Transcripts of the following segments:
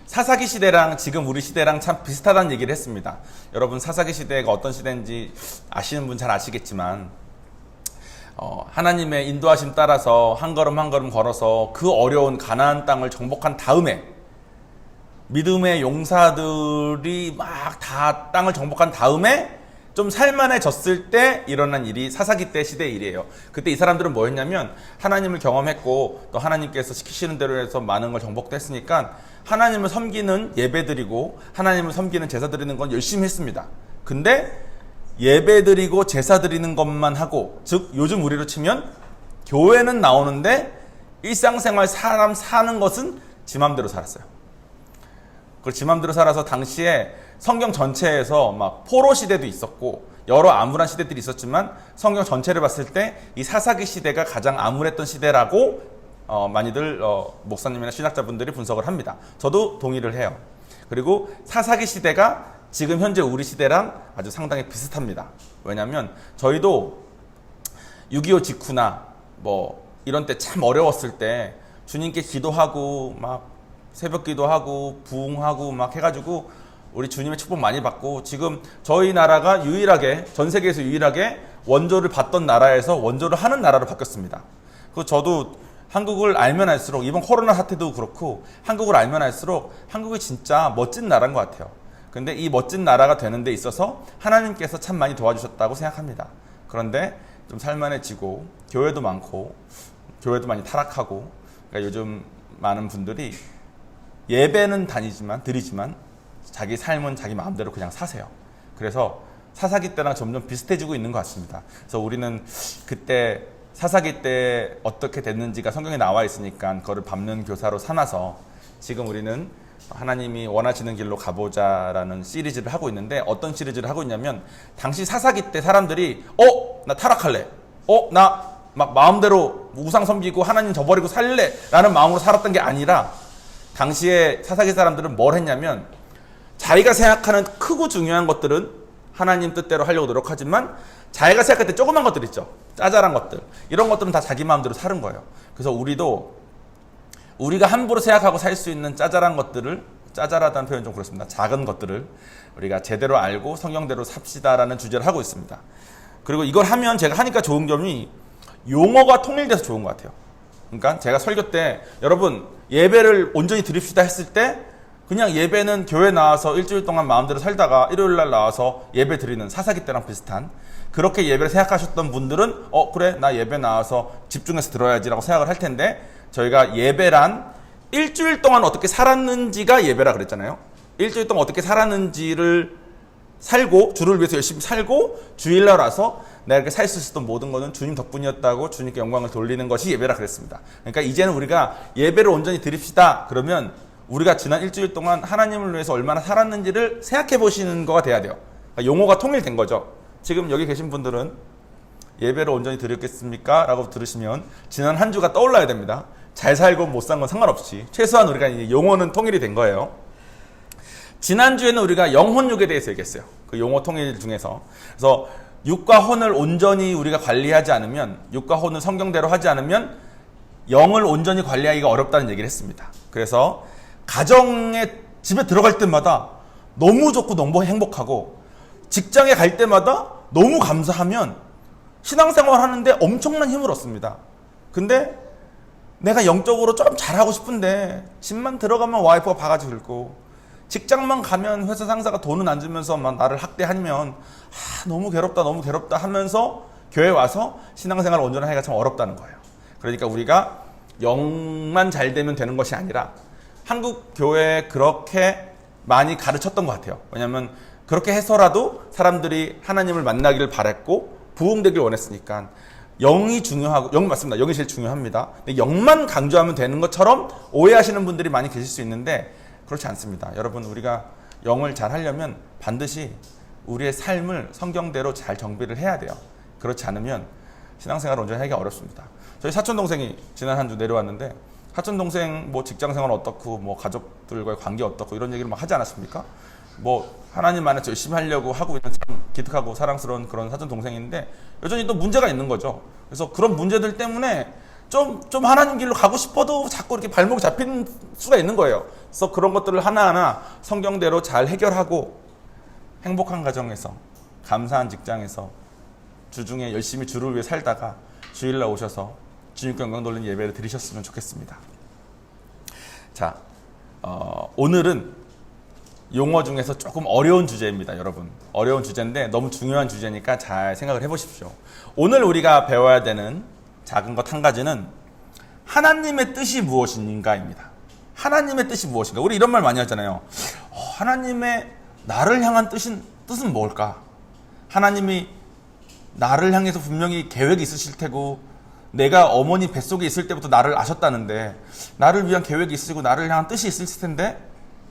사사기 시대랑 지금 우리 시대랑 참 비슷하다는 얘기를 했습니다. 여러분 사사기 시대가 어떤 시대인지 아시는 분 잘 아시겠지만 하나님의 인도하심 따라서 한 걸음 한 걸음 걸어서 그 어려운 가나안 땅을 정복한 다음에 믿음의 용사들이 막 다 땅을 정복한 다음에 좀 살만해졌을 때 일어난 일이 사사기 때 시대의 일이에요. 그때 이 사람들은 뭐 했냐면 하나님을 경험했고 또 하나님께서 시키시는 대로 해서 많은 걸 정복도 했으니까 하나님을 섬기는 예배드리고 하나님을 섬기는 제사 드리는 건 열심히 했습니다. 근데 예배 드리고 제사 드리는 것만 하고, 즉 요즘 우리로 치면 교회는 나오는데 일상생활 사람 사는 것은 지 맘대로 살았어요. 그 지 맘대로 살아서 당시에 성경 전체에서 막 포로 시대도 있었고 여러 암울한 시대들이 있었지만 성경 전체를 봤을 때 이 사사기 시대가 가장 암울했던 시대라고 많이들 목사님이나 신학자분들이 분석을 합니다. 저도 동의를 해요. 그리고 사사기 시대가 지금 현재 우리 시대랑 아주 상당히 비슷합니다. 왜냐하면 저희도 6.25 직후나 뭐 이런 때 참 어려웠을 때 주님께 기도하고 막 새벽 기도하고 부흥하고 막 해가지고 우리 주님의 축복 많이 받고 지금 저희 나라가 유일하게 전 세계에서 유일하게 원조를 받던 나라에서 원조를 하는 나라로 바뀌었습니다. 그 저도 한국을 알면 알수록 이번 코로나 사태도 그렇고 한국을 알면 알수록 한국이 진짜 멋진 나라인 것 같아요. 근데 이 멋진 나라가 되는 데 있어서 하나님께서 참 많이 도와주셨다고 생각합니다. 그런데 좀 살만해지고 교회도 많고 교회도 많이 타락하고 그러니까 요즘 많은 분들이 예배는 드리지만 자기 삶은 자기 마음대로 그냥 사세요. 그래서 사사기 때랑 점점 비슷해지고 있는 것 같습니다. 그래서 우리는 그때 사사기 때 어떻게 됐는지가 성경에 나와 있으니까 그거를 밟는 교사로 삼아서 지금 우리는 하나님이 원하시는 길로 가보자라는 시리즈를 하고 있는데 어떤 시리즈를 하고 있냐면 당시 사사기 때 사람들이 나 타락할래. 나 막 마음대로 우상 섬기고 하나님 저버리고 살래 라는 마음으로 살았던 게 아니라 당시에 사사기 사람들은 뭘 했냐면 자기가 생각하는 크고 중요한 것들은 하나님 뜻대로 하려고 노력하지만 자기가 생각할 때 조그만 것들 있죠. 짜잘한 것들. 이런 것들은 다 자기 마음대로 사는 거예요. 그래서 우리가 함부로 생각하고 살 수 있는 짜잘한 것들을, 짜잘하다는 표현 좀 그렇습니다. 작은 것들을 우리가 제대로 알고 성경대로 삽시다라는 주제를 하고 있습니다. 그리고 이걸 하면 제가 하니까 좋은 점이 용어가 통일돼서 좋은 것 같아요. 그러니까 제가 설교 때 여러분 예배를 온전히 드립시다 했을 때 그냥 예배는 교회 나와서 일주일 동안 마음대로 살다가 일요일날 나와서 예배 드리는 사사기 때랑 비슷한 그렇게 예배를 생각하셨던 분들은 그래 나 예배 나와서 집중해서 들어야지 라고 생각을 할 텐데 저희가 예배란 일주일 동안 어떻게 살았는지가 예배라 그랬잖아요. 일주일 동안 어떻게 살았는지를 살고 주를 위해서 열심히 살고 주일날 와서 내가 이렇게 살 수 있었던 모든 것은 주님 덕분이었다고 주님께 영광을 돌리는 것이 예배라 그랬습니다. 그러니까 이제는 우리가 예배를 온전히 드립시다 그러면 우리가 지난 일주일 동안 하나님을 위해서 얼마나 살았는지를 생각해 보시는 거가 돼야 돼요. 그러니까 용어가 통일된 거죠. 지금 여기 계신 분들은 예배를 온전히 드렸겠습니까? 라고 들으시면 지난 한 주가 떠올라야 됩니다. 잘 살고 못 산 건 상관없이 최소한 우리가 이제 용어는 통일이 된 거예요. 지난주에는 우리가 영혼육에 대해서 얘기했어요. 그 용어 통일 중에서. 그래서 육과 혼을 온전히 우리가 관리하지 않으면, 육과 혼을 성경대로 하지 않으면 영을 온전히 관리하기가 어렵다는 얘기를 했습니다. 그래서 가정에 집에 들어갈 때마다 너무 좋고 너무 행복하고 직장에 갈 때마다 너무 감사하면 신앙생활 하는데 엄청난 힘을 얻습니다. 근데 내가 영적으로 좀 잘하고 싶은데 집만 들어가면 와이프가 바가지 긁고 직장만 가면 회사 상사가 돈은 안 주면서 막 나를 학대하면 너무 괴롭다 하면서 교회 와서 신앙생활을 온전히 하기가 참 어렵다는 거예요. 그러니까 우리가 영만 잘 되면 되는 것이 아니라 한국 교회에 그렇게 많이 가르쳤던 것 같아요. 왜냐하면 그렇게 해서라도 사람들이 하나님을 만나기를 바랬고 부흥되길 원했으니까 영이 중요하고, 영 맞습니다. 영이 제일 중요합니다. 근데 영만 강조하면 되는 것처럼 오해하시는 분들이 많이 계실 수 있는데 그렇지 않습니다. 여러분 우리가 영을 잘 하려면 반드시 우리의 삶을 성경대로 잘 정비를 해야 돼요. 그렇지 않으면 신앙생활을 온전히 하기가 어렵습니다. 저희 사촌동생이 지난 한 주 내려왔는데 사촌동생 뭐 직장생활 어떻고 뭐 가족들과의 관계 어떻고 이런 얘기를 막 하지 않았습니까? 뭐 하나님 안에서 열심히 하려고 하고 있는 참 기특하고 사랑스러운 그런 사촌동생인데 여전히 또 문제가 있는 거죠. 그래서 그런 문제들 때문에 좀 하나님 길로 가고 싶어도 자꾸 이렇게 발목이 잡히는 수가 있는 거예요. 그래서 그런 것들을 하나하나 성경대로 잘 해결하고 행복한 가정에서 감사한 직장에서 주중에 열심히 주를 위해 살다가 주일날 오셔서 주님께 영광 돌리는 예배를 드리셨으면 좋겠습니다. 자, 오늘은 용어 중에서 조금 어려운 주제입니다, 여러분. 어려운 주제인데 너무 중요한 주제니까 잘 생각을 해보십시오. 오늘 우리가 배워야 되는 작은 것 한 가지는 하나님의 뜻이 무엇인가입니다. 하나님의 뜻이 무엇인가? 우리 이런 말 많이 하잖아요. 하나님의 나를 향한 뜻은 뭘까? 하나님이 나를 향해서 분명히 계획이 있으실 테고 내가 어머니 뱃속에 있을 때부터 나를 아셨다는데 나를 위한 계획이 있으시고 나를 향한 뜻이 있을 텐데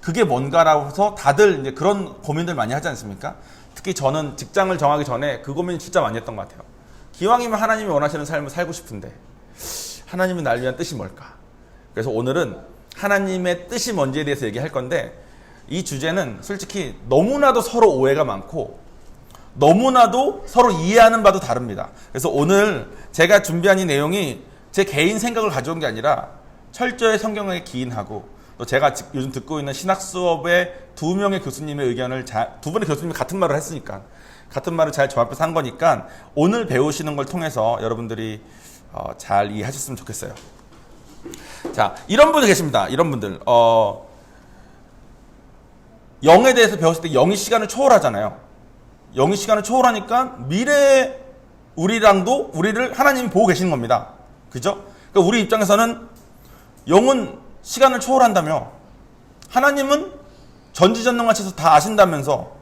그게 뭔가라고 해서 다들 이제 그런 고민들 많이 하지 않습니까? 특히 저는 직장을 정하기 전에 그 고민 진짜 많이 했던 것 같아요. 기왕이면 하나님이 원하시는 삶을 살고 싶은데 하나님이 나를 위한 뜻이 뭘까? 그래서 오늘은 하나님의 뜻이 뭔지에 대해서 얘기할 건데 이 주제는 솔직히 너무나도 서로 오해가 많고 너무나도 서로 이해하는 바도 다릅니다. 그래서 오늘 제가 준비한 이 내용이 제 개인 생각을 가져온 게 아니라 철저히 성경에 기인하고 또 제가 요즘 듣고 있는 신학 수업의 두 명의 교수님의 의견을 두 분의 교수님이 같은 말을 했으니까 같은 말을 잘 조합해서 한 거니까 오늘 배우시는 걸 통해서 여러분들이 잘 이해하셨으면 좋겠어요. 자, 이런 분들 계십니다. 이런 분들 영에 대해서 배웠을 때 영이 시간을 초월하잖아요. 영이 시간을 초월하니까 미래의 우리를 하나님이 보고 계시는 겁니다. 그죠? 그러니까 우리 입장에서는 영은 시간을 초월한다며 하나님은 전지전능하셔서 다 아신다면서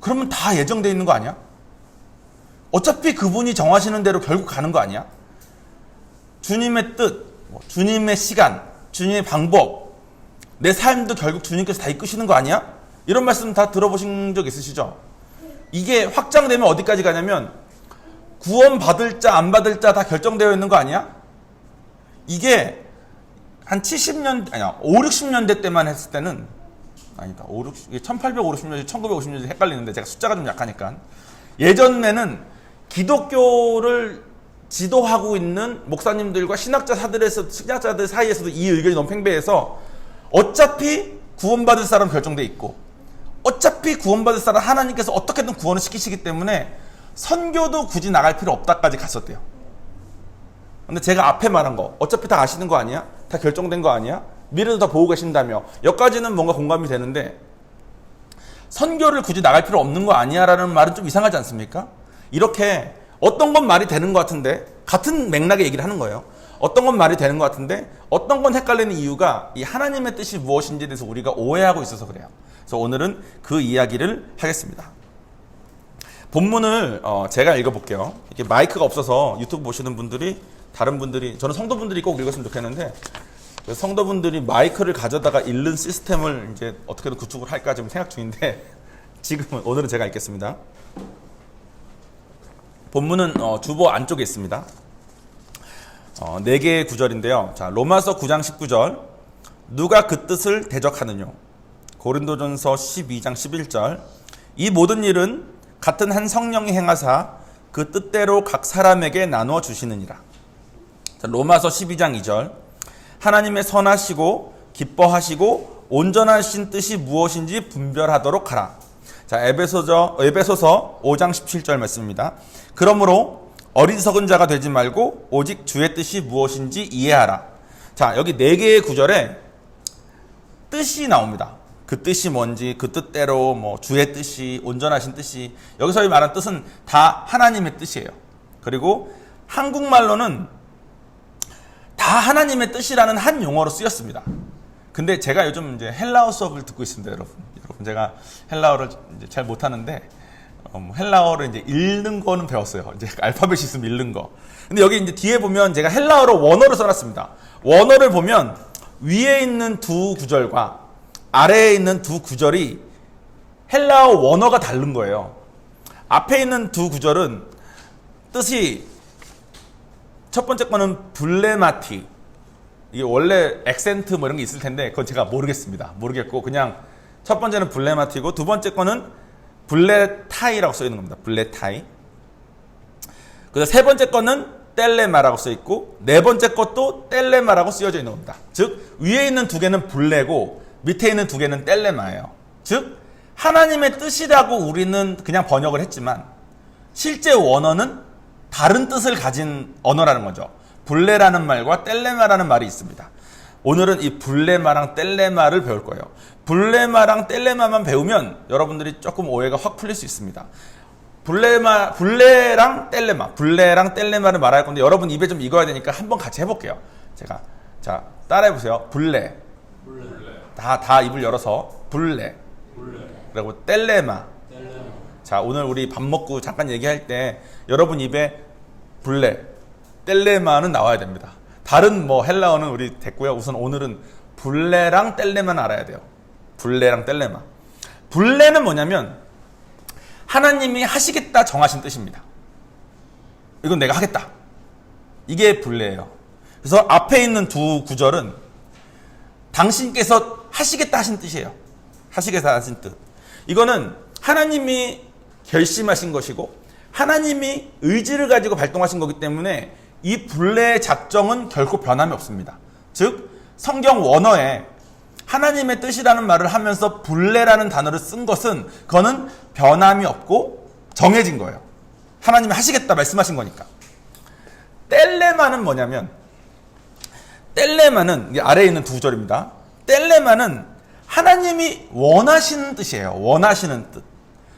그러면 다 예정되어 있는 거 아니야? 어차피 그분이 정하시는 대로 결국 가는 거 아니야? 주님의 뜻, 주님의 시간, 주님의 방법, 내 삶도 결국 주님께서 다 이끄시는 거 아니야? 이런 말씀 다 들어보신 적 있으시죠? 이게 확장되면 어디까지 가냐면 구원 받을 자, 안 받을 자 다 결정되어 있는 거 아니야? 이게 한 70년, 아니야, 5, 60년대 때만 했을 때는, 아니다, 1850년대, 1950년대 헷갈리는데 제가 숫자가 좀 약하니까. 예전에는 기독교를 지도하고 있는 목사님들과 신학자들 사이에서도 이 의견이 너무 팽배해서 어차피 구원받을 사람 결정돼 있고 어차피 구원받을 사람 하나님께서 어떻게든 구원을 시키시기 때문에 선교도 굳이 나갈 필요 없다까지 갔었대요. 근데 제가 앞에 말한 거 어차피 다 아시는 거 아니야? 다 결정된 거 아니야? 미래도 다 보고 계신다며 여기까지는 뭔가 공감이 되는데 선교를 굳이 나갈 필요 없는 거 아니야? 라는 말은 좀 이상하지 않습니까? 이렇게 어떤 건 말이 되는 것 같은데 같은 맥락의 얘기를 하는 거예요. 어떤 건 말이 되는 것 같은데 어떤 건 헷갈리는 이유가 이 하나님의 뜻이 무엇인지에 대해서 우리가 오해하고 있어서 그래요. 그래서 오늘은 그 이야기를 하겠습니다. 본문을 제가 읽어볼게요. 이게 마이크가 없어서 유튜브 보시는 분들이 다른 분들이 저는 성도분들이 꼭 읽었으면 좋겠는데 성도분들이 마이크를 가져다가 읽는 시스템을 이제 어떻게든 구축을 할까 지금 생각 중인데 오늘은 제가 읽겠습니다. 본문은 주보 안쪽에 있습니다. 4개의 구절인데요. 자, 로마서 9장 19절 누가 그 뜻을 대적하느냐. 고린도전서 12장 11절 이 모든 일은 같은 한 성령이 행하사 그 뜻대로 각 사람에게 나누어 주시느니라. 자, 로마서 12장 2절 하나님의 선하시고 기뻐하시고 온전하신 뜻이 무엇인지 분별하도록 하라. 자, 에베소서 5장 17절 말씀입니다. 그러므로 어리석은 자가 되지 말고 오직 주의 뜻이 무엇인지 이해하라. 자, 여기 4개의 구절에 뜻이 나옵니다. 그 뜻이 뭔지, 그 뜻대로 주의 뜻이, 온전하신 뜻이, 여기서 말한 뜻은 다 하나님의 뜻이에요. 그리고 한국말로는 다 하나님의 뜻이라는 한 용어로 쓰였습니다. 근데 제가 요즘 이제 헬라어 수업을 듣고 있습니다, 여러분. 제가 헬라어를 이제 잘 못하는데 헬라어를 이제 읽는 거는 배웠어요. 이제 알파벳이 있으면 읽는 거. 근데 여기 이제 뒤에 보면 제가 헬라어로 원어를 써놨습니다. 원어를 보면 위에 있는 두 구절과 아래에 있는 두 구절이 헬라어 원어가 다른 거예요. 앞에 있는 두 구절은 뜻이 첫 번째 거는 블레마티. 이게 원래 액센트 이런 게 있을 텐데 그건 제가 모르겠고 그냥 첫 번째는 블레마티고 두 번째 거는 블레타이라고 써 있는 겁니다. 블레타이. 그래서 세 번째 거는 텔레마라고 써 있고 네 번째 것도 텔레마라고 쓰여져 있는 겁니다. 즉 위에 있는 두 개는 블레고 밑에 있는 두 개는 텔레마예요. 즉 하나님의 뜻이라고 우리는 그냥 번역을 했지만 실제 원어는 다른 뜻을 가진 언어라는 거죠. 블레라는 말과 텔레마라는 말이 있습니다. 오늘은 이 블레마랑 텔레마를 배울 거예요. 블레마랑 텔레마만 배우면 여러분들이 조금 오해가 확 풀릴 수 있습니다. 블레랑 텔레마를 말할 건데 여러분 입에 좀 익어야 되니까 한번 같이 해볼게요. 제가 자 따라해보세요. 블레. 다 입을 열어서 블레. 그리고 텔레마. 자 오늘 우리 밥 먹고 잠깐 얘기할 때 여러분 입에 블레, 텔레마는 나와야 됩니다. 다른 뭐 헬라어는 우리 됐고요. 우선 오늘은 블레랑 텔레마는 알아야 돼요. 블레랑 텔레마. 블레는 뭐냐면 하나님이 하시겠다 정하신 뜻입니다. 이건 내가 하겠다. 이게 블레예요. 그래서 앞에 있는 두 구절은 당신께서 하시겠다 하신 뜻이에요. 하시겠다 하신 뜻. 이거는 하나님이 결심하신 것이고 하나님이 의지를 가지고 발동하신 거기 때문에 이 블레의 작정은 결코 변함이 없습니다. 즉 성경 원어에 하나님의 뜻이라는 말을 하면서 블레라는 단어를 쓴 것은 그거는 변함이 없고 정해진 거예요. 하나님이 하시겠다 말씀하신 거니까. 텔레마는 뭐냐면 텔레마는 아래에 있는 두 절입니다. 텔레마는 하나님이 원하시는 뜻이에요. 원하시는 뜻.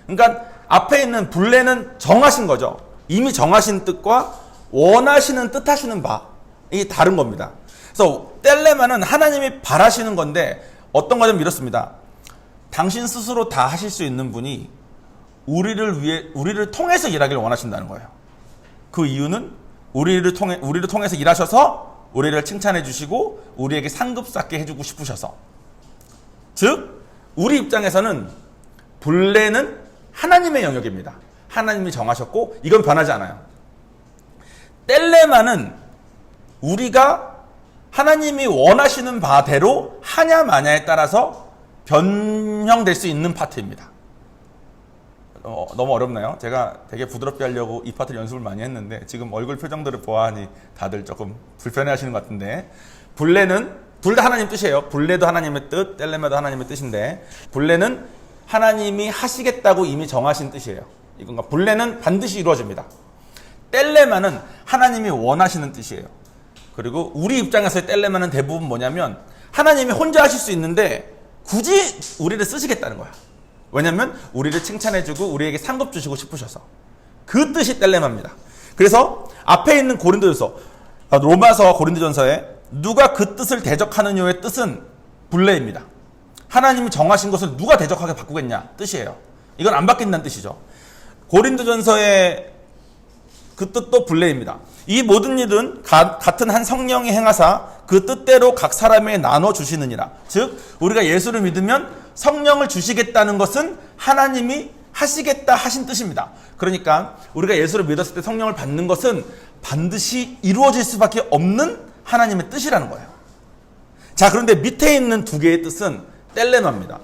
그러니까 앞에 있는 블레는 정하신 거죠. 이미 정하신 뜻과 원하시는 뜻하시는 바 이게 다른 겁니다. 그래서 텔레마는 하나님이 바라시는 건데 어떤 거냐면 이렇습니다. 당신 스스로 다 하실 수 있는 분이 우리를 통해서 일하기를 원하신다는 거예요. 그 이유는 우리를 통해서 일하셔서 우리를 칭찬해 주시고 우리에게 상급 쌓게 해주고 싶으셔서. 즉 우리 입장에서는 블레는 하나님의 영역입니다. 하나님이 정하셨고 이건 변하지 않아요. 텔레마는 우리가 하나님이 원하시는 바대로 하냐 마냐에 따라서 변형될 수 있는 파트입니다. 너무 어렵나요? 제가 되게 부드럽게 하려고 이 파트를 연습을 많이 했는데 지금 얼굴 표정들을 보아하니 다들 조금 불편해 하시는 것 같은데 블레는 둘 다 하나님 뜻이에요. 블레도 하나님의 뜻, 텔레마도 하나님의 뜻인데 블레는 하나님이 하시겠다고 이미 정하신 뜻이에요. 이건가? 블레는 반드시 이루어집니다. 텔레마는 하나님이 원하시는 뜻이에요. 그리고 우리 입장에서의 텔레마는 대부분 뭐냐면 하나님이 혼자 하실 수 있는데 굳이 우리를 쓰시겠다는 거야. 왜냐면 우리를 칭찬해주고 우리에게 상급 주시고 싶으셔서. 그 뜻이 텔레마입니다. 그래서 앞에 있는 로마서 고린도전서에 누가 그 뜻을 대적하느냐의 뜻은 블레입니다. 하나님이 정하신 것을 누가 대적하게 바꾸겠냐 뜻이에요. 이건 안 바뀐다는 뜻이죠. 고린도전서의 그 뜻도 블레입니다. 이 모든 일은 같은 한 성령이 행하사 그 뜻대로 각 사람에게 나눠 주시느니라. 즉 우리가 예수를 믿으면 성령을 주시겠다는 것은 하나님이 하시겠다 하신 뜻입니다. 그러니까 우리가 예수를 믿었을 때 성령을 받는 것은 반드시 이루어질 수밖에 없는 하나님의 뜻이라는 거예요. 자, 그런데 밑에 있는 두 개의 뜻은 텔레마입니다.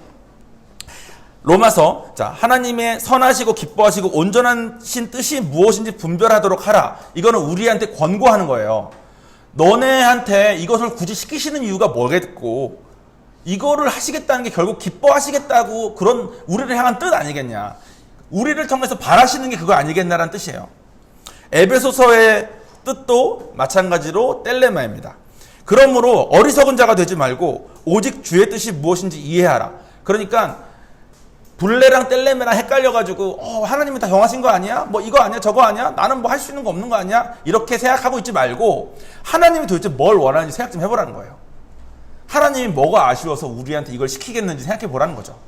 로마서, 자, 하나님의 선하시고 기뻐하시고 온전하신 뜻이 무엇인지 분별하도록 하라. 이거는 우리한테 권고하는 거예요. 너네한테 이것을 굳이 시키시는 이유가 뭐겠고, 이거를 하시겠다는 게 결국 기뻐하시겠다고 그런 우리를 향한 뜻 아니겠냐. 우리를 통해서 바라시는 게 그거 아니겠냐라는 뜻이에요. 에베소서의 뜻도 마찬가지로 텔레마입니다. 그러므로 어리석은 자가 되지 말고 오직 주의 뜻이 무엇인지 이해하라. 그러니까 블레랑 텔레마랑 헷갈려가지고 하나님이 다 정하신 거 아니야? 뭐 이거 아니야? 저거 아니야? 나는 뭐 할 수 있는 거 없는 거 아니야? 이렇게 생각하고 있지 말고 하나님이 도대체 뭘 원하는지 생각 좀 해보라는 거예요. 하나님이 뭐가 아쉬워서 우리한테 이걸 시키겠는지 생각해 보라는 거죠.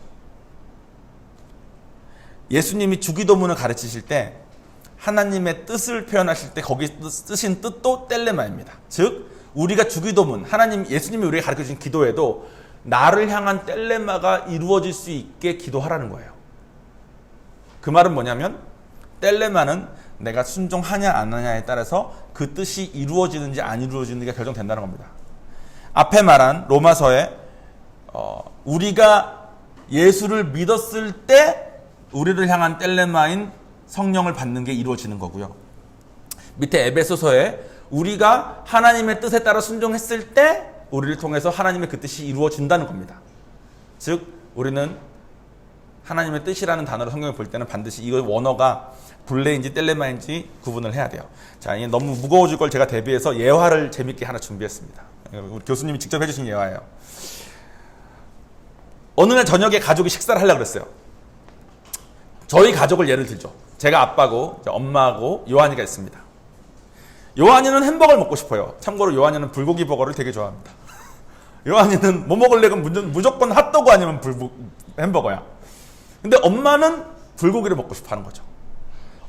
예수님이 주기도문을 가르치실 때 하나님의 뜻을 표현하실 때 거기 쓰신 뜻도 텔레마입니다. 즉 우리가 주기도문, 예수님이 우리에게 가르쳐주신 기도에도 나를 향한 텔레마가 이루어질 수 있게 기도하라는 거예요. 그 말은 뭐냐면 텔레마는 내가 순종하냐 안 하냐에 따라서 그 뜻이 이루어지는지 안 이루어지는지가 결정된다는 겁니다. 앞에 말한 로마서에 우리가 예수를 믿었을 때 우리를 향한 텔레마인 성령을 받는 게 이루어지는 거고요. 밑에 에베소서에 우리가 하나님의 뜻에 따라 순종했을 때 우리를 통해서 하나님의 그 뜻이 이루어진다는 겁니다. 즉 우리는 하나님의 뜻이라는 단어를 성경에 볼 때는 반드시 이 원어가 불레인지 텔레마인지 구분을 해야 돼요. 자, 이게 너무 무거워질 걸 제가 대비해서 예화를 재밌게 하나 준비했습니다. 우리 교수님이 직접 해주신 예화예요. 어느 날 저녁에 가족이 식사를 하려고 그랬어요. 저희 가족을 예를 들죠. 제가 아빠고 엄마하고 요한이가 있습니다. 요한이는 햄버거를 먹고 싶어요. 참고로 요한이는 불고기 버거를 되게 좋아합니다. 요한이는 뭐 먹을래? 그럼 무조건 핫도그 아니면 햄버거야. 근데 엄마는 불고기를 먹고 싶어 하는 거죠.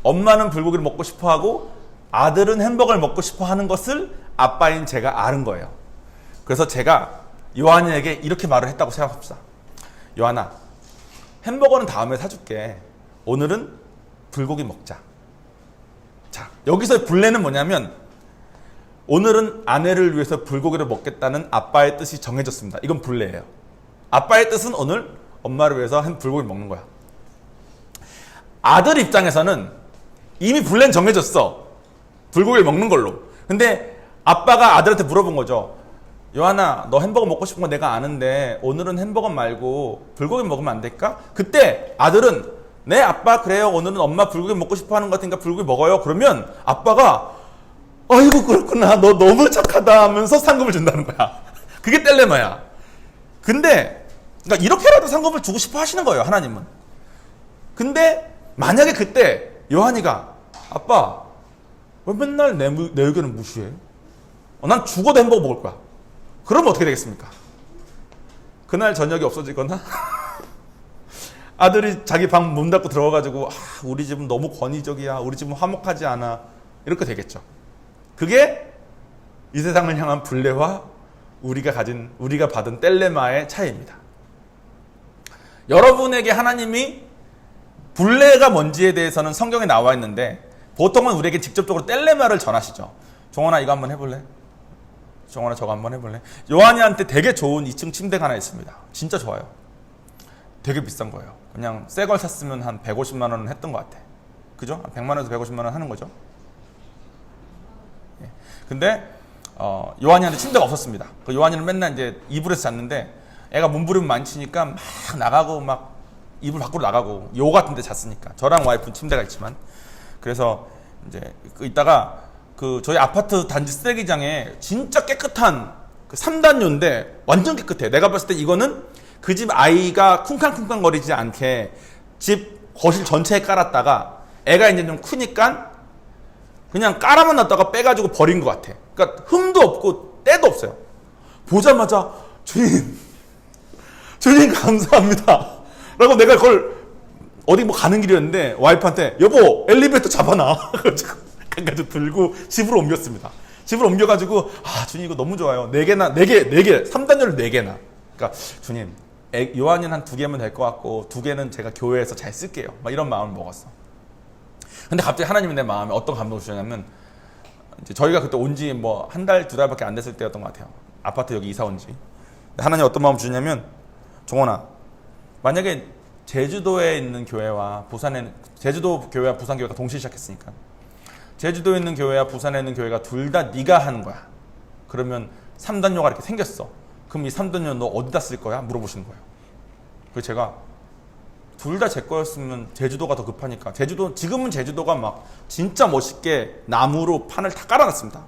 엄마는 불고기를 먹고 싶어 하고 아들은 햄버거를 먹고 싶어 하는 것을 아빠인 제가 아는 거예요. 그래서 제가 요한이에게 이렇게 말을 했다고 생각합시다. 요한아, 햄버거는 다음에 사줄게. 오늘은 불고기 먹자. 자, 여기서 불레는 뭐냐면 오늘은 아내를 위해서 불고기를 먹겠다는 아빠의 뜻이 정해졌습니다. 이건 불레예요. 아빠의 뜻은 오늘 엄마를 위해서 불고기를 먹는 거야. 아들 입장에서는 이미 불레는 정해졌어. 불고기를 먹는 걸로. 근데 아빠가 아들한테 물어본 거죠. 요한아, 너 햄버거 먹고 싶은 거 내가 아는데 오늘은 햄버거 말고 불고기 먹으면 안 될까? 그때 아들은 네 아빠 그래요. 오늘은 엄마 불고기 먹고 싶어 하는 것 같으니까 불고기 먹어요. 그러면 아빠가 아이고 그렇구나. 너 너무 착하다 하면서 상금을 준다는 거야. 그게 텔레마야. 근데 그러니까 이렇게라도 상금을 주고 싶어 하시는 거예요. 하나님은. 근데 만약에 그때 요한이가 아빠 왜 맨날 내 의견을 무시해? 난 죽어도 햄버거 먹을 거야. 그러면 어떻게 되겠습니까? 그날 저녁이 없어지거나 아들이 자기 방 문 닫고 들어가가지고 우리 집은 너무 권위적이야. 우리 집은 화목하지 않아. 이렇게 되겠죠. 그게 이 세상을 향한 불레와 우리가 받은 텔레마의 차이입니다. 여러분에게 하나님이 불레가 뭔지에 대해서는 성경에 나와 있는데 보통은 우리에게 직접적으로 텔레마를 전하시죠. 종원아 이거 한번 해볼래? 종원아 저거 한번 해볼래? 요한이한테 되게 좋은 2층 침대가 하나 있습니다. 진짜 좋아요. 되게 비싼 거예요. 그냥 새 걸 샀으면 한 150만 원은 했던 것 같아. 그죠? 100만 원에서 150만 원 하는 거죠. 예. 근데 요한이한테 침대가 없었습니다. 그 요한이는 맨날 이제 이불에서 잤는데 애가 몸부림 많이 치니까 막 나가고 막 이불 밖으로 나가고 요 같은 데 잤으니까. 저랑 와이프는 침대가 있지만. 그래서 이제 이따가 그 저희 아파트 단지 쓰레기장에 진짜 깨끗한 그 3단요인데 완전 깨끗해. 내가 봤을 때 이거는 그 집 아이가 쿵쾅쿵쾅 거리지 않게 집 거실 전체에 깔았다가 애가 이제 좀 크니까 그냥 깔아만 놨다가 빼가지고 버린 것 같아. 그러니까 흠도 없고 때도 없어요. 보자마자 주님 감사합니다. 라고 내가 그걸 어디 뭐 가는 길이었는데 와이프한테 여보 엘리베이터 잡아놔. 그래가지고 들고 집으로 옮겼습니다. 집으로 옮겨가지고 주님 이거 너무 좋아요. 4개 3단열을 4개나. 그러니까 주님 요한이는 한 2개면 될 것 같고 2개는 제가 교회에서 잘 쓸게요. 막 이런 마음을 먹었어. 근데 갑자기 하나님이 내 마음에 어떤 감동을 주셨냐면 이제 저희가 그때 온 지 뭐 한 달, 2달밖에 안 됐을 때였던 것 같아요. 아파트 여기 이사 온 지. 하나님이 어떤 마음을 주셨냐면 종원아 만약에 제주도에 있는 교회와 제주도 교회와 부산 교회가 동시에 시작했으니까 제주도에 있는 교회와 부산에 있는 교회가 둘 다 네가 하는 거야. 그러면 3단요가 이렇게 생겼어. 그럼 이 3단요 너 어디다 쓸 거야? 물어보시는 거예요. 그래서 제가 둘 다 제 거였으면 제주도가 더 급하니까 지금은 제주도가 막 진짜 멋있게 나무로 판을 다 깔아놨습니다.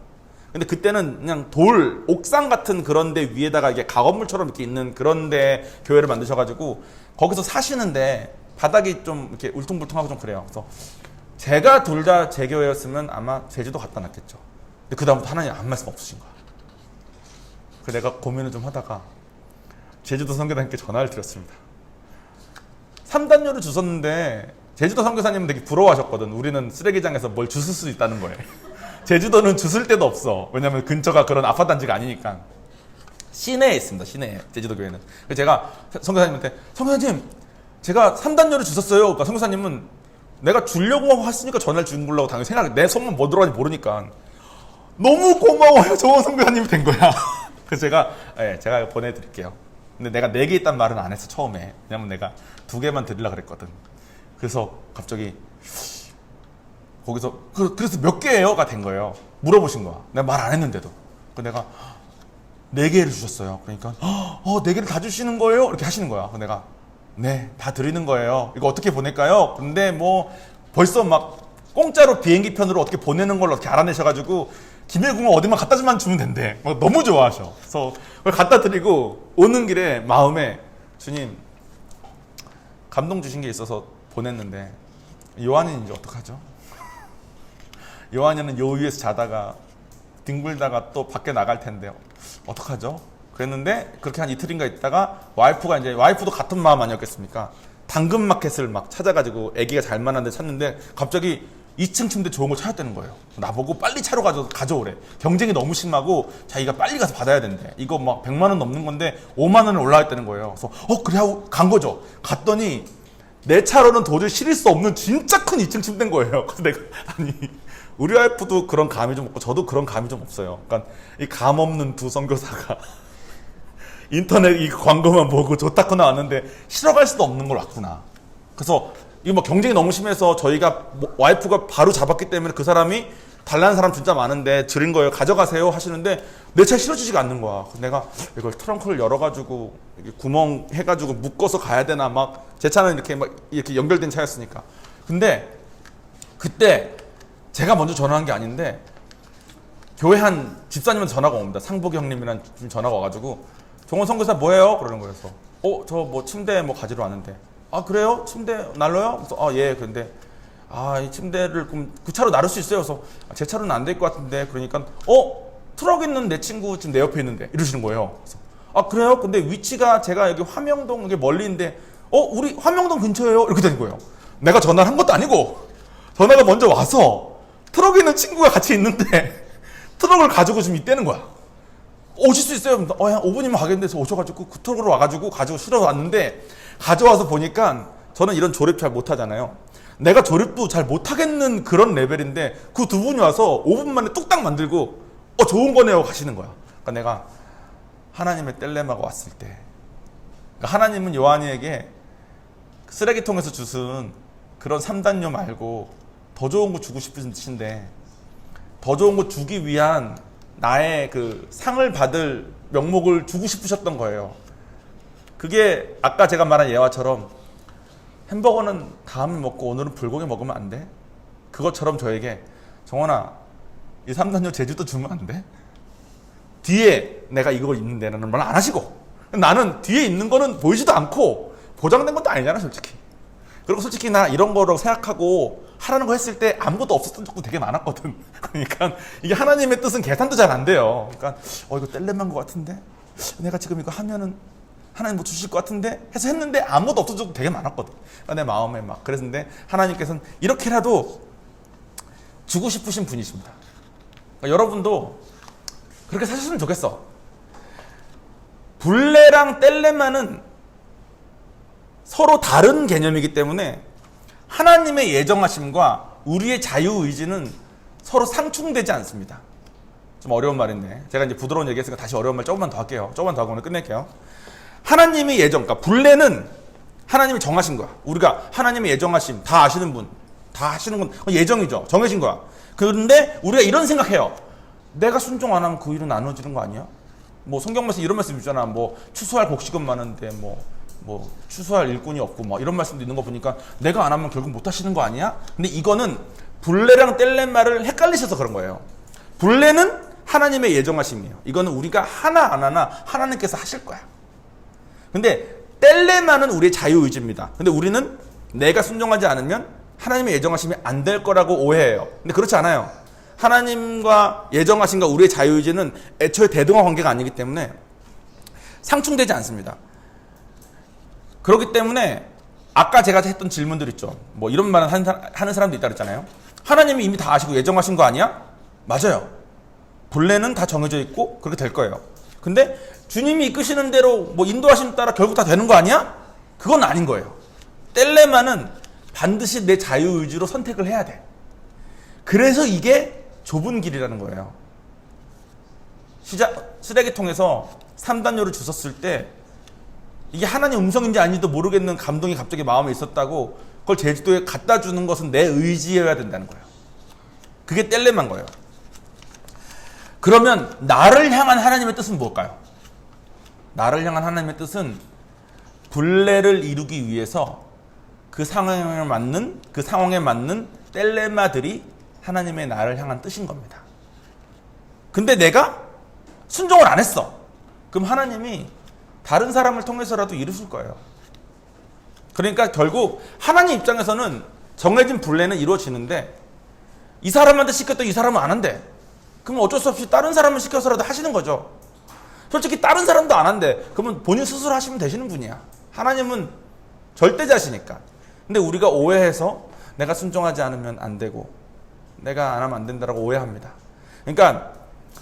근데 그때는 그냥 옥상 같은 그런 데 위에다가 이게 가건물처럼 이렇게 있는 그런 데 교회를 만드셔가지고 거기서 사시는데 바닥이 좀 이렇게 울퉁불퉁하고 좀 그래요. 그래서 제가 둘 다 제 교회였으면 아마 제주도 갖다 놨겠죠. 근데 그다음부터 하나님 아무 말씀 없으신 거야. 그래서 내가 고민을 좀 하다가 제주도 선교사님께 전화를 드렸습니다. 3단요를 주셨는데 제주도 선교사님은 되게 부러워하셨거든. 우리는 쓰레기장에서 뭘 주실 수 있다는 거예요. 제주도는 주실 데도 없어. 왜냐면 근처가 그런 아파트 단지가 아니니까. 시내에 있습니다. 시내에. 제주도 교회는. 그래서 제가 선교사님한테 선교사님 제가 3단요를 주셨어요. 그러니까 선교사님은 내가 주려고 했으니까 전화를 준 걸로 당연히 생각해. 내 손만 뭐 들어가는지 모르니까. 너무 고마워요. 좋은 선교사님이 된 거야. 그래서 제가 보내드릴게요. 근데 내가 4개 있단 말은 안 했어 처음에. 왜냐면 내가 2개만 드리려고 그랬거든. 그래서 갑자기 거기서 그래서 몇 개예요?가 된 거예요. 물어보신 거야. 내가 말 안 했는데도. 그래서 내가 4개를 주셨어요. 그러니까 4개를 다 주시는 거예요? 이렇게 하시는 거야. 내가 네, 다 드리는 거예요. 이거 어떻게 보낼까요? 근데 뭐 벌써 막 공짜로 비행기 편으로 어떻게 보내는 걸 어떻게 알아내셔가지고 김해공항 어디만 갖다만 주면 된대. 너무 좋아하셔. 그래서 그걸 갖다 드리고 오는 길에 마음에 주님 감동 주신 게 있어서 보냈는데 요한이는 이제 어떡하죠? 요한이는 요 위에서 자다가 뒹굴다가 또 밖에 나갈 텐데 어떡하죠? 그랬는데 그렇게 한 이틀인가 있다가 와이프도 같은 마음 아니었겠습니까? 당근마켓을 막 찾아가지고 애기가 잘 만한 데 찾는데 갑자기 2층 침대 좋은 걸 찾았다는 거예요. 나보고 빨리 차로 가져오래. 경쟁이 너무 심하고 자기가 빨리 가서 받아야 된대. 이거 막 100만 원 넘는 건데 5만 원을 올라와 있다는 거예요. 그래서 그래 하고 간 거죠. 갔더니 내 차로는 도저히 실을 수 없는 진짜 큰 2층 침대인 거예요. 그래서 내가 우리 와이프도 그런 감이 좀 없고 저도 그런 감이 좀 없어요. 그러니까 이 감 없는 두 선교사가 인터넷 이 광고만 보고 좋다고 나왔는데 실어갈 수도 없는 걸 왔구나. 그래서 이거 뭐 경쟁이 너무 심해서 저희가 와이프가 바로 잡았기 때문에 그 사람이 달라는 사람 진짜 많은데 드린 거예요. 가져가세요 하시는데 내 차에 실어주지가 않는 거야. 그래서 내가 이걸 트렁크를 열어가지고 구멍 해가지고 묶어서 가야 되나 막 제 차는 이렇게 연결된 차였으니까. 근데 그때 제가 먼저 전화한 게 아닌데 교회 한 집사님한테 전화가 옵니다. 상복이 형님이란 전화가 와가지고 종원 선교사 뭐해요? 그러는 거예요. 그래서 저 뭐 침대 뭐 가지러 왔는데 아 그래요? 침대 날러요? 그래서 예. 근데 이 침대를 그럼 그 차로 나를 수 있어요? 그래서 제 차로는 안 될 것 같은데 그러니까 트럭 있는 내 친구 지금 내 옆에 있는데 이러시는 거예요. 그래서 그래요? 근데 위치가 제가 여기 화명동 이게 멀리인데 우리 화명동 근처예요? 이렇게 된 거예요. 내가 전화를 한 것도 아니고 전화가 먼저 와서 트럭에 있는 친구가 같이 있는데 트럭을 가지고 지금 있다는 거야. 오실 수 있어요? 한 5분이면 가겠는데 오셔가지고 그 트럭으로 와가지고 가지고 실어 왔는데 가져와서 보니까 저는 이런 조립 잘 못하잖아요. 내가 조립도 잘 못하겠는 그런 레벨인데 그 두 분이 와서 5분 만에 뚝딱 만들고 좋은 거네요 가시는 거야. 그러니까 내가 하나님의 뗄레마가 왔을 때 그러니까 하나님은 요한이에게 쓰레기통에서 주순 그런 3단요 말고 더 좋은 거 주고 싶으신데 더 좋은 거 주기 위한 나의 그 상을 받을 명목을 주고 싶으셨던 거예요. 그게 아까 제가 말한 예화처럼 햄버거는 다음에 먹고 오늘은 불고기 먹으면 안 돼? 그것처럼 저에게 정원아 이 3단요 제주도 주면 안 돼? 뒤에 내가 이걸 입는데 라는 말 안 하시고 나는 뒤에 있는 거는 보이지도 않고 보장된 것도 아니잖아 솔직히. 그리고 솔직히 나 이런 거라고 생각하고 하라는 거 했을 때 아무것도 없었던 적도 되게 많았거든. 그러니까 이게 하나님의 뜻은 계산도 잘 안 돼요. 그러니까 이거 뗄래만 것 같은데 내가 지금 이거 하면은 하나님 뭐 주실 것 같은데 해서 했는데 아무것도 없었던 적도 되게 많았거든. 그러니까 내 마음에 막 그랬는데 하나님께서는 이렇게라도 주고 싶으신 분이십니다. 그러니까 여러분도 그렇게 사셨으면 좋겠어. 불레랑 뗄레만은 서로 다른 개념이기 때문에 하나님의 예정하심과 우리의 자유의지는 서로 상충되지 않습니다. 좀 어려운 말인데 제가 이제 부드러운 얘기했으니까 다시 어려운 말 조금만 더 할게요. 조금만 더 하고 오늘 끝낼게요. 하나님의 예정, 그러니까 불레는 하나님이 정하신 거야. 우리가 하나님의 예정하심 다 아시는 분, 다 하시는 건 예정이죠. 정해진 거야. 그런데 우리가 이런 생각해요. 내가 순종 안 하면 그 일은 나눠지는 거 아니야? 뭐 성경 말씀 이런 말씀 있잖아. 뭐 추수할 곡식은 많은데 뭐 추수할 일꾼이 없고 뭐 이런 말씀도 있는 거 보니까 내가 안 하면 결국 못 하시는 거 아니야? 근데 이거는 불레랑 뗄레 말을 헷갈리셔서 그런 거예요. 불레는 하나님의 예정하심이에요. 이거는 우리가 하나 안 하나 하나님께서 하실 거야. 근데 뗄레만은 우리의 자유의지입니다. 근데 우리는 내가 순종하지 않으면 하나님의 예정하심이 안 될 거라고 오해해요. 근데 그렇지 않아요. 하나님과 예정하심과 우리의 자유의지는 애초에 대등한 관계가 아니기 때문에 상충되지 않습니다. 그렇기 때문에 아까 제가 했던 질문들 있죠. 뭐 이런 말은 하는 사람도 있다 그랬잖아요. 하나님이 이미 다 아시고 예정하신 거 아니야? 맞아요. 본래는 다 정해져 있고 그렇게 될 거예요. 근데 주님이 이끄시는 대로 뭐 인도하심 따라 결국 다 되는 거 아니야? 그건 아닌 거예요. 뗄레만은 반드시 내 자유의지로 선택을 해야 돼. 그래서 이게 좁은 길이라는 거예요. 쓰레기통에서 3단요를 주셨을 때 이게 하나님 음성인지 아닌지도 모르겠는 감동이 갑자기 마음에 있었다고 그걸 제주도에 갖다 주는 것은 내 의지여야 된다는 거예요. 그게 뗄레만 거예요. 그러면 나를 향한 하나님의 뜻은 뭘까요? 나를 향한 하나님의 뜻은 분례를 이루기 위해서 그 상황에 맞는 뗄레마들이 하나님의 나를 향한 뜻인 겁니다. 근데 내가 순종을 안 했어. 그럼 하나님이 다른 사람을 통해서라도 이루실 거예요. 그러니까 결국 하나님 입장에서는 정해진 분례는 이루어지는데 이 사람한테 시켰더니 이 사람은 안 한대. 그럼 어쩔 수 없이 다른 사람을 시켜서라도 하시는 거죠. 솔직히 다른 사람도 안 한대. 그러면 본인 스스로 하시면 되시는 분이야. 하나님은 절대자시니까. 근데 우리가 오해해서 내가 순종하지 않으면 안 되고 내가 안 하면 안 된다라고 오해합니다. 그러니까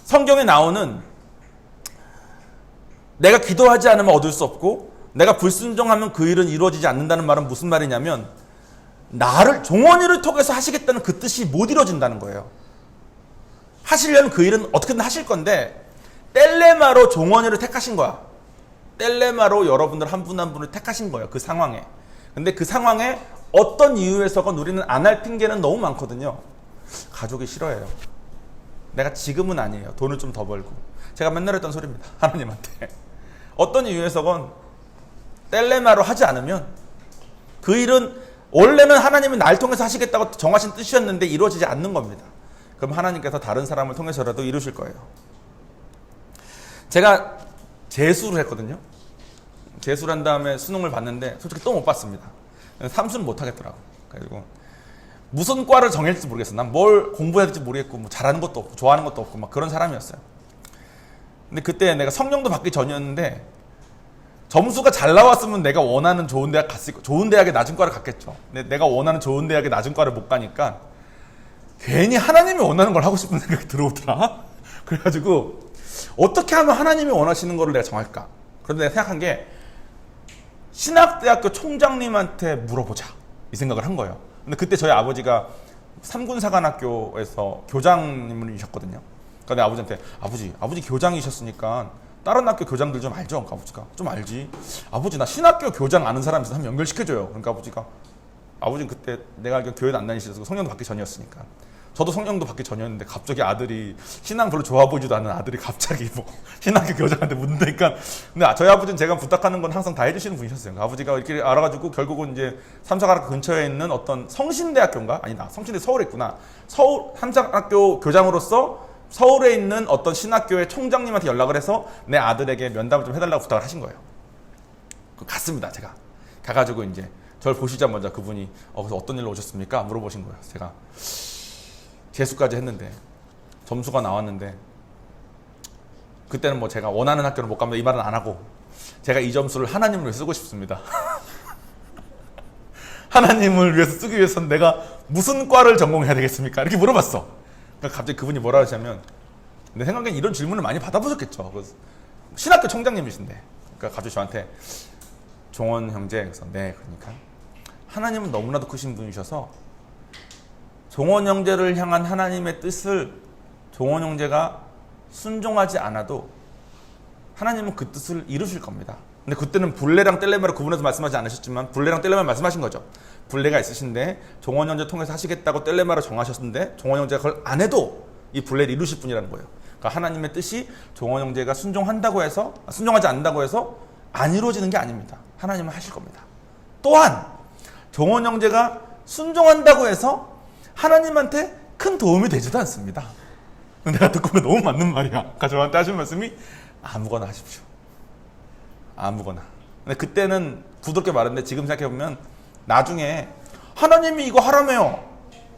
성경에 나오는 내가 기도하지 않으면 얻을 수 없고 내가 불순종하면 그 일은 이루어지지 않는다는 말은 무슨 말이냐면 나를 종원이를 통해서 하시겠다는 그 뜻이 못 이루어진다는 거예요. 하시려면 그 일은 어떻게든 하실 건데 뗄레마로 종원이를 택하신 거야. 뗄레마로 여러분들 한 분 한 분을 택하신 거예요. 그 상황에. 근데 그 상황에 어떤 이유에서건 우리는 안 할 핑계는 너무 많거든요. 가족이 싫어해요. 내가 지금은 아니에요. 돈을 좀 더 벌고. 제가 맨날 했던 소리입니다. 하나님한테. 어떤 이유에서건 뗄레마로 하지 않으면 그 일은 원래는 하나님이 날 통해서 하시겠다고 정하신 뜻이었는데 이루어지지 않는 겁니다. 그럼 하나님께서 다른 사람을 통해서라도 이루실 거예요. 제가 재수를 했거든요. 재수를 한 다음에 수능을 봤는데 솔직히 또 못 봤습니다. 삼수는 못 하겠더라고. 그리고 무슨 과를 정할지 모르겠어. 난 뭘 공부해야 될지 모르겠고 뭐 잘하는 것도 없고 좋아하는 것도 없고 막 그런 사람이었어요. 근데 그때 내가 성령도 받기 전이었는데 점수가 잘 나왔으면 내가 원하는 좋은 대학 갔을 거, 좋은 대학에 낮은 과를 갔겠죠. 근데 내가 원하는 좋은 대학에 낮은 과를 못 가니까 괜히 하나님이 원하는 걸 하고 싶은 생각이 들어오더라. 그래가지고 어떻게 하면 하나님이 원하시는 거를 내가 정할까? 그런데 내가 생각한 게 신학대학교 총장님한테 물어보자 이 생각을 한 거예요. 근데 그때 저희 아버지가 삼군사관학교에서 교장님이셨거든요. 그러니까 내 아버지한테 아버지 교장이셨으니까 다른 학교 교장들 좀 알죠? 그러니까 아버지가 좀 알지. 아버지 나 신학교 교장 아는 사람 있어서 한번 연결시켜줘요. 그러니까 아버지는 그때 내가 알기로 교회도 안 다니셔서 성령도 받기 전이었으니까 저도 성령도 받기 전이었는데 갑자기 아들이 신앙 별로 좋아 보이지도 않은 아들이 갑자기 뭐 신학교 교장한테 묻는다니까. 근데 저희 아버지는 제가 부탁하는 건 항상 다 해주시는 분이셨어요. 그러니까 아버지가 이렇게 알아가지고 결국은 이제 삼사관학교 근처에 있는 어떤 성신대학교인가? 아니다. 성신대 서울에 있구나. 서울 삼사관학교 교장으로서 서울에 있는 어떤 신학교의 총장님한테 연락을 해서 내 아들에게 면담을 좀 해달라고 부탁을 하신 거예요. 갔습니다. 제가 가가지고 이제 저를 보시자마자 그분이 그래서 어떤 일로 오셨습니까? 물어보신 거예요. 제가 재수까지 했는데 점수가 나왔는데 그때는 뭐 제가 원하는 학교를 못 가면 이 말은 안 하고 제가 이 점수를 하나님을 위해 쓰고 싶습니다. 하나님을 위해서 쓰기 위해서는 내가 무슨 과를 전공해야 되겠습니까? 이렇게 물어봤어. 그러니까 갑자기 그분이 뭐라 하시냐면 내 생각엔 이런 질문을 많이 받아보셨겠죠. 신학교 총장님이신데 그러니까 갑자기 저한테 종원 형제 그래서 네 그러니까 하나님은 너무나도 크신 분이셔서 종원 형제를 향한 하나님의 뜻을 종원 형제가 순종하지 않아도 하나님은 그 뜻을 이루실 겁니다. 근데 그때는 분례랑 뗄레마를 구분해서 말씀하지 않으셨지만 분례랑 뗄레마 말씀하신 거죠. 분례가 있으신데 종원 형제 통해서 하시겠다고 뗄레마를 정하셨는데 종원 형제가 그걸 안 해도 이 분례를 이루실 분이라는 거예요. 그러니까 하나님의 뜻이 종원 형제가 순종하지 않는다고 해서 안 이루어지는 게 아닙니다. 하나님은 하실 겁니다. 또한 종원 형제가 순종한다고 해서 하나님한테 큰 도움이 되지도 않습니다. 내가 듣고 보면 너무 맞는 말이야. 그러니까 저한테 하신 말씀이 아무거나 하십시오. 아무거나. 근데 그때는 부드럽게 말했는데 지금 생각해보면 나중에 하나님이 이거 하라며요.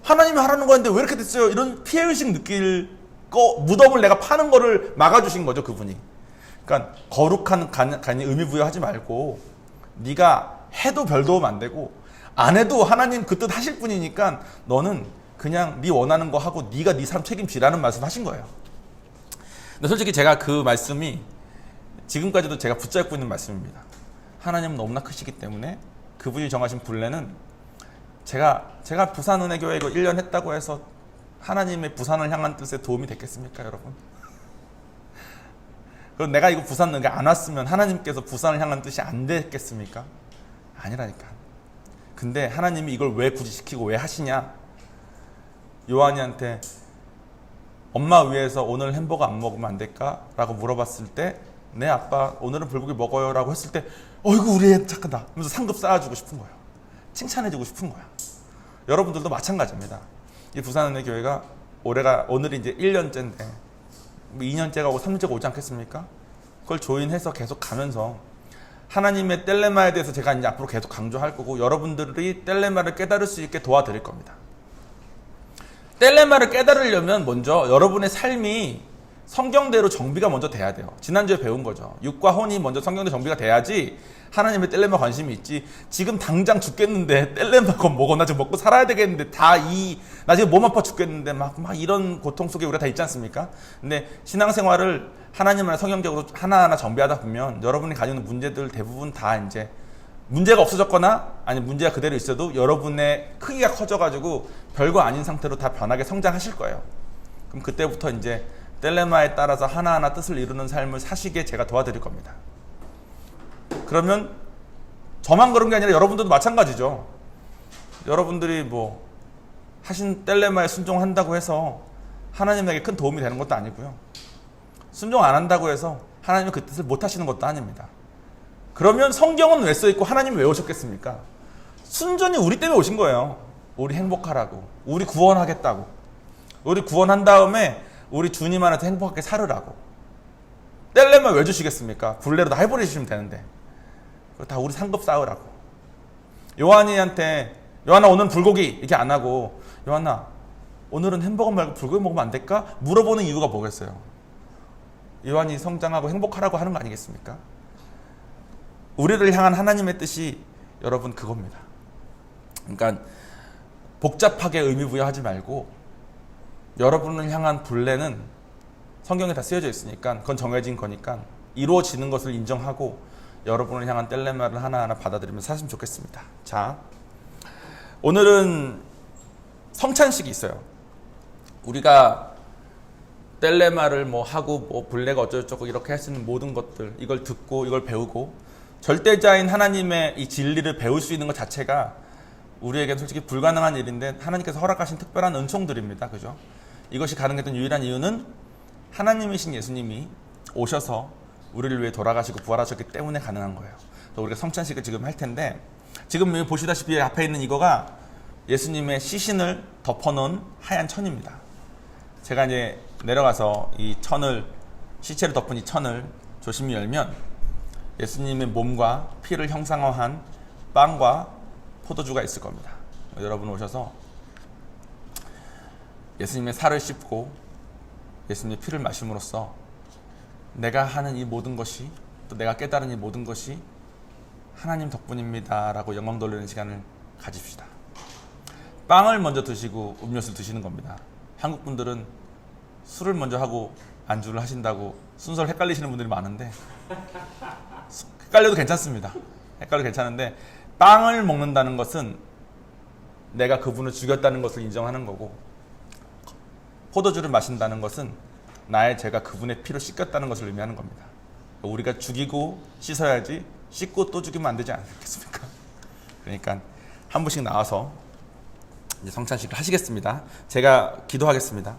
하나님이 하라는 거였는데 왜 이렇게 됐어요? 이런 피해의식 느낄 무덤을 내가 파는 거를 막아주신 거죠, 그분이. 그러니까 거룩한 간이 의미부여하지 말고 네가 해도 별 도움 안 되고 안 해도 하나님 그 뜻 하실 분이니까 너는 그냥 네 원하는 거 하고 네가 네 삶 책임지라는 말씀 하신 거예요. 근데 솔직히 제가 그 말씀이 지금까지도 제가 붙잡고 있는 말씀입니다. 하나님은 너무나 크시기 때문에 그분이 정하신 분례는 제가 부산은혜교회 이거 1년 했다고 해서 하나님의 부산을 향한 뜻에 도움이 됐겠습니까, 여러분? 그럼 내가 이거 부산은혜 안 왔으면 하나님께서 부산을 향한 뜻이 안 됐겠습니까? 아니라니까. 근데 하나님이 이걸 왜 굳이 시키고 왜 하시냐? 요한이한테 엄마 위해서 오늘 햄버거 안 먹으면 안 될까? 라고 물어봤을 때 내 아빠 오늘은 불고기 먹어요라고 했을 때 어이구 우리 애 착하다 하면서 상급 쌓아주고 싶은 거예요. 칭찬해주고 싶은 거야. 여러분들도 마찬가지입니다. 이 부산은혜 교회가 오늘이 이제 1년째인데 2년째가 오고 3년째가 오지 않겠습니까? 그걸 조인해서 계속 가면서 하나님의 뗄레마에 대해서 제가 이제 앞으로 계속 강조할 거고 여러분들이 뗄레마를 깨달을 수 있게 도와드릴 겁니다. 뗄레마를 깨달으려면 먼저 여러분의 삶이 성경대로 정비가 먼저 돼야 돼요. 지난주에 배운 거죠. 육과 혼이 먼저 성경대로 정비가 돼야지 하나님의 뗄레마 관심이 있지. 지금 당장 죽겠는데 뗄레마가 뭐고 나 지금 먹고 살아야 되겠는데 나 지금 몸 아파 죽겠는데 막 이런 고통 속에 우리가 다 있지 않습니까? 근데 신앙생활을 하나님을 성경적으로 하나하나 정비하다 보면 여러분이 가지고 있는 문제들 대부분 다 이제 문제가 없어졌거나 아니 문제가 그대로 있어도 여러분의 크기가 커져가지고 별거 아닌 상태로 다 변하게 성장하실 거예요. 그럼 그때부터 이제 뗄레마에 따라서 하나하나 뜻을 이루는 삶을 사시게 제가 도와드릴 겁니다. 그러면 저만 그런 게 아니라 여러분들도 마찬가지죠. 여러분들이 뭐 하신 뗄레마에 순종한다고 해서 하나님에게 큰 도움이 되는 것도 아니고요. 순종 안 한다고 해서 하나님이 그 뜻을 못 하시는 것도 아닙니다. 그러면 성경은 왜 써있고 하나님이 왜 오셨겠습니까? 순전히 우리 때문에 오신 거예요. 우리 행복하라고, 우리 구원하겠다고, 우리 구원한 다음에 우리 주님 안에서 행복하게 살으라고. 뗄레마 왜 주시겠습니까? 굴레로 다 해버리시면 되는데 그거 다 우리 상급 쌓으라고. 요한이한테 요한아 오늘은 불고기 이렇게 안 하고 요한아 오늘은 햄버거 말고 불고기 먹으면 안 될까? 물어보는 이유가 뭐겠어요? 요한이 성장하고 행복하라고 하는 거 아니겠습니까? 우리를 향한 하나님의 뜻이 여러분 그겁니다. 그러니까 복잡하게 의미부여하지 말고 여러분을 향한 분례는 성경에 다 쓰여져 있으니까 그건 정해진 거니까 이루어지는 것을 인정하고 여러분을 향한 뗄레마를 하나하나 받아들이면서 사시면 좋겠습니다. 자, 오늘은 성찬식이 있어요. 우리가 뗄레마를 뭐 하고 뭐 분례가 어쩌고저쩌고 이렇게 할 수 있는 모든 것들 이걸 듣고 이걸 배우고 절대자인 하나님의 이 진리를 배울 수 있는 것 자체가 우리에게는 솔직히 불가능한 일인데 하나님께서 허락하신 특별한 은총들입니다. 그죠? 이것이 가능했던 유일한 이유는 하나님이신 예수님이 오셔서 우리를 위해 돌아가시고 부활하셨기 때문에 가능한 거예요. 우리가 성찬식을 지금 할 텐데 지금 여기 보시다시피 앞에 있는 이거가 예수님의 시신을 덮어놓은 하얀 천입니다. 제가 이제 내려가서 이 천을 시체를 덮은 이 천을 조심히 열면 예수님의 몸과 피를 형상화한 빵과 포도주가 있을 겁니다. 여러분 오셔서 예수님의 살을 씹고 예수님의 피를 마심으로써 내가 하는 이 모든 것이 또 내가 깨달은 이 모든 것이 하나님 덕분입니다 라고 영광 돌리는 시간을 가집시다. 빵을 먼저 드시고 음료수를 드시는 겁니다. 한국 분들은 술을 먼저 하고 안주를 하신다고 순서를 헷갈리시는 분들이 많은데 헷갈려도 괜찮습니다. 헷갈려도 괜찮은데 빵을 먹는다는 것은 내가 그분을 죽였다는 것을 인정하는 거고 포도주를 마신다는 것은 나의 죄가 그분의 피로 씻겼다는 것을 의미하는 겁니다. 우리가 죽이고 씻어야지 씻고 또 죽이면 안 되지 않겠습니까? 그러니까 한 분씩 나와서 이제 성찬식을 하시겠습니다. 제가 기도하겠습니다.